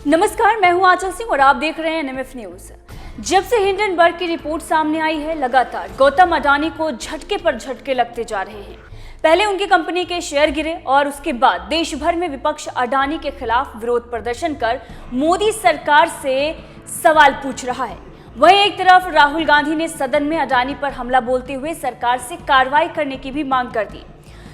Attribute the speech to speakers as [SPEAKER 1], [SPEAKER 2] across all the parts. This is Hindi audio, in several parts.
[SPEAKER 1] नमस्कार, मैं हूं आंचल सिंह और आप देख रहे हैं एनएमएफ न्यूज। जब से हिंडनबर्ग की रिपोर्ट सामने आई है, लगातार गौतम अडानी को झटके पर झटके लगते जा रहे हैं। पहले उनकी कंपनी के शेयर गिरे और उसके बाद देश भर में विपक्ष अडानी के खिलाफ विरोध प्रदर्शन कर मोदी सरकार से सवाल पूछ रहा है। वहीं एक तरफ राहुल गांधी ने सदन में अडानी पर हमला बोलते हुए सरकार से कार्रवाई करने की भी मांग कर दी,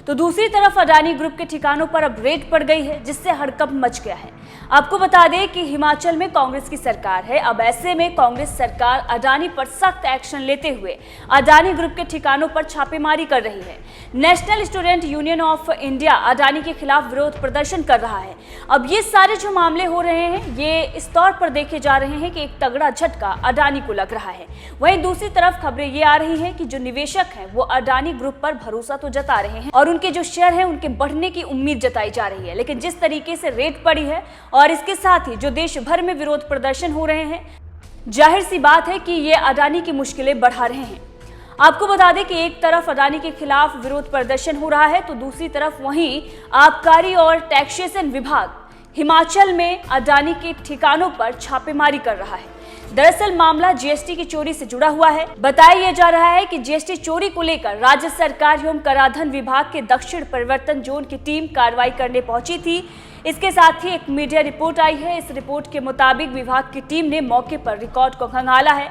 [SPEAKER 1] तो दूसरी तरफ अडानी ग्रुप के ठिकानों पर अब रेड पड़ गई है, जिससे हड़कंप मच गया है। आपको बता दें कि हिमाचल में कांग्रेस की सरकार है। अब ऐसे में कांग्रेस सरकार अडानी पर सख्त एक्शन लेते हुए अडानी ग्रुप के ठिकानों पर छापेमारी कर रही है। National student union of India Adani के खिलाफ विरोध प्रदर्शन कर रहा है। अब ये सारे जो मामले हो रहे हैं, ये इस तौर पर देखे जा रहे हैं कि एक तगड़ा झटका अडानी को लग रहा है। वहीं दूसरी तरफ खबरें ये आ रही हैं कि जो निवेशक हैं वो अडानी ग्रुप पर भरोसा तो जता रहे हैं और उनके जो शेयर हैं उनके बढ़ने की उम्मीद जताई जा रही है, लेकिन जिस तरीके से रेट पड़ी है और इसके साथ ही जो देश भर में विरोध प्रदर्शन हो रहे हैं, जाहिर सी बात है कि ये अडानी की मुश्किलें बढ़ा रहे हैं। आपको बता दें कि एक तरफ अडानी के खिलाफ विरोध प्रदर्शन हो रहा है, तो दूसरी तरफ वहीं आबकारी और टैक्सेशन विभाग हिमाचल में अडानी के ठिकानों पर छापेमारी कर रहा है। दरअसल मामला जीएसटी की चोरी से जुड़ा हुआ है। बताया जा रहा है कि जीएसटी चोरी को लेकर राज्य सरकार एवं कराधान विभाग के दक्षिण परिवर्तन जोन की टीम कार्रवाई करने पहुंची थी। इसके साथ ही एक मीडिया रिपोर्ट आई है। इस रिपोर्ट के मुताबिक विभाग की टीम ने मौके पर रिकॉर्ड को खंगाला है।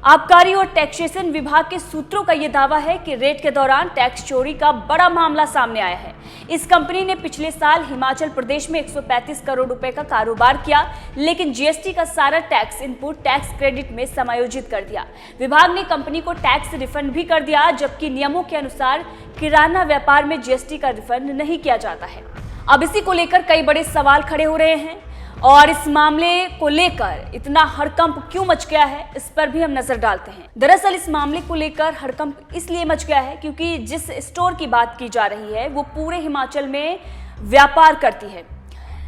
[SPEAKER 1] आबकारी और टैक्सेशन विभाग के सूत्रों का यह दावा है कि रेड के दौरान टैक्स चोरी का बड़ा मामला सामने आया है। इस कंपनी ने पिछले साल हिमाचल प्रदेश में 135 करोड़ रुपए का कारोबार किया, लेकिन जीएसटी का सारा टैक्स इनपुट टैक्स क्रेडिट में समायोजित कर दिया। विभाग ने कंपनी को टैक्स रिफंड भी कर दिया, जबकि नियमों के अनुसार किराना व्यापार में जीएसटी का रिफंड नहीं किया जाता है। अब इसी को लेकर कई बड़े सवाल खड़े हो रहे हैं और इस मामले को लेकर इतना हड़कंप क्यों मच गया है, इस पर भी हम नजर डालते हैं। दरअसल इस मामले को लेकर हड़कंप इसलिए मच गया है क्योंकि जिस स्टोर की बात की जा रही है वो पूरे हिमाचल में व्यापार करती है।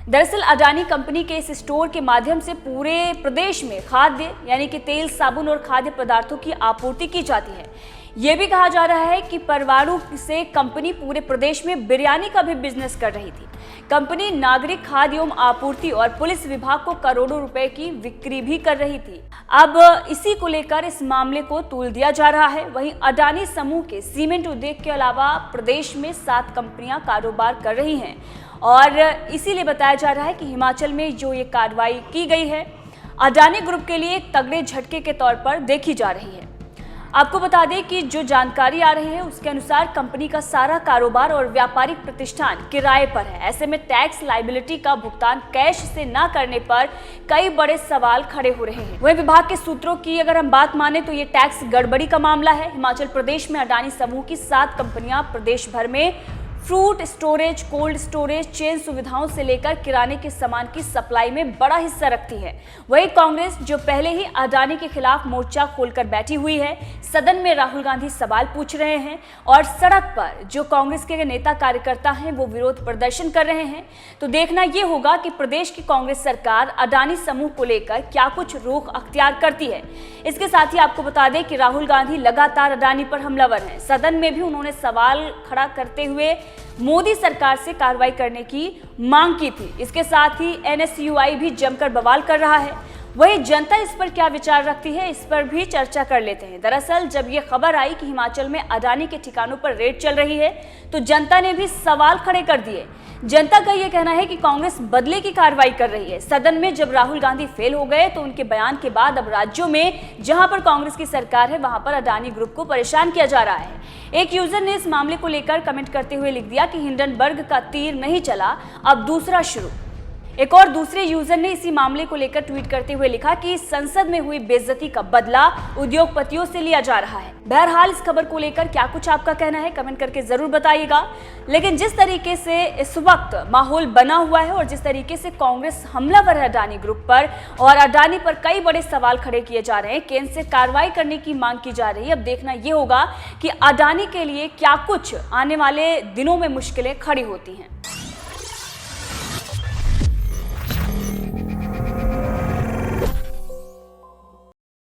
[SPEAKER 1] दरअसल अडानी कंपनी के इस स्टोर के माध्यम से पूरे प्रदेश में खाद्य यानी कि तेल, साबुन और खाद्य पदार्थों की आपूर्ति की जाती है। ये भी कहा जा रहा है कि परवाणु से कंपनी पूरे प्रदेश में बिरयानी का भी बिजनेस कर रही थी। कंपनी नागरिक खाद्य एवं आपूर्ति और पुलिस विभाग को करोड़ों रुपए की बिक्री भी कर रही थी। अब इसी को लेकर इस मामले को तूल दिया जा रहा है। वहीं अडानी समूह के सीमेंट उद्योग के अलावा प्रदेश में 7 कंपनियां कारोबार कर रही हैं और इसीलिए बताया जा रहा है कि हिमाचल में जो ये कार्रवाई की गई है अडानी ग्रुप के लिए एक तगड़े झटके के तौर पर देखी जा रही है। आपको बता दें कि जो जानकारी आ रही है उसके अनुसार कंपनी का सारा कारोबार और व्यापारिक प्रतिष्ठान किराए पर है। ऐसे में टैक्स लायबिलिटी का भुगतान कैश से न करने पर कई बड़े सवाल खड़े हो रहे हैं। वहीं विभाग के सूत्रों की अगर हम बात माने तो ये टैक्स गड़बड़ी का मामला है। हिमाचल प्रदेश में अडानी समूह की 7 कंपनियां प्रदेश भर में fruit storage, cold storage, chain सुविधाओं से लेकर किराने के सामान की सप्लाई में बड़ा हिस्सा रखती है। वहीं कांग्रेस जो पहले ही अडानी के खिलाफ मोर्चा खोलकर बैठी हुई है, सदन में राहुल गांधी सवाल पूछ रहे हैं और सड़क पर जो कांग्रेस के नेता कार्यकर्ता हैं वो विरोध प्रदर्शन कर रहे हैं। तो देखना ये होगा कि प्रदेश की कांग्रेस सरकार अडानी समूह को लेकर क्या कुछ रुख अख्तियार करती है। इसके साथ ही आपको बता दें कि राहुल गांधी लगातार अडानी पर हमलावर हैं। सदन में भी उन्होंने सवाल खड़ा करते हुए मोदी सरकार से कार्रवाई करने की मांग की थी। इसके साथ ही एनएसयूआई भी जमकर बवाल कर रहा है। वहीं जनता इस पर क्या विचार रखती है, इस पर भी चर्चा कर लेते हैं। दरअसल जब ये खबर आई कि हिमाचल में अडानी के ठिकानों पर रेड चल रही है तो जनता ने भी सवाल खड़े कर दिए। जनता का यह कहना है कि कांग्रेस बदले की कार्रवाई कर रही है। सदन में जब राहुल गांधी फेल हो गए तो उनके बयान के बाद अब राज्यों में जहां पर कांग्रेस की सरकार है वहां पर अडानी ग्रुप को परेशान किया जा रहा है। एक यूजर ने इस मामले को लेकर कमेंट करते हुए लिख दिया कि हिंडनबर्ग का तीर नहीं चला, अब दूसरा शुरू। एक और दूसरे यूजर ने इसी मामले को लेकर ट्वीट करते हुए लिखा कि संसद में हुई बेइज्जती का बदला उद्योगपतियों से लिया जा रहा है। बहरहाल इस खबर को लेकर क्या कुछ आपका कहना है कमेंट करके जरूर बताइएगा। लेकिन जिस तरीके से इस वक्त माहौल बना हुआ है और जिस तरीके से कांग्रेस हमलावर है अडानी ग्रुप पर और अडानी पर कई बड़े सवाल खड़े किए जा रहे हैं, केंद्र से कार्रवाई करने की मांग की जा रही है। अब देखना यह होगा कि अडानी के लिए क्या कुछ आने वाले दिनों में मुश्किलें खड़ी होती हैं।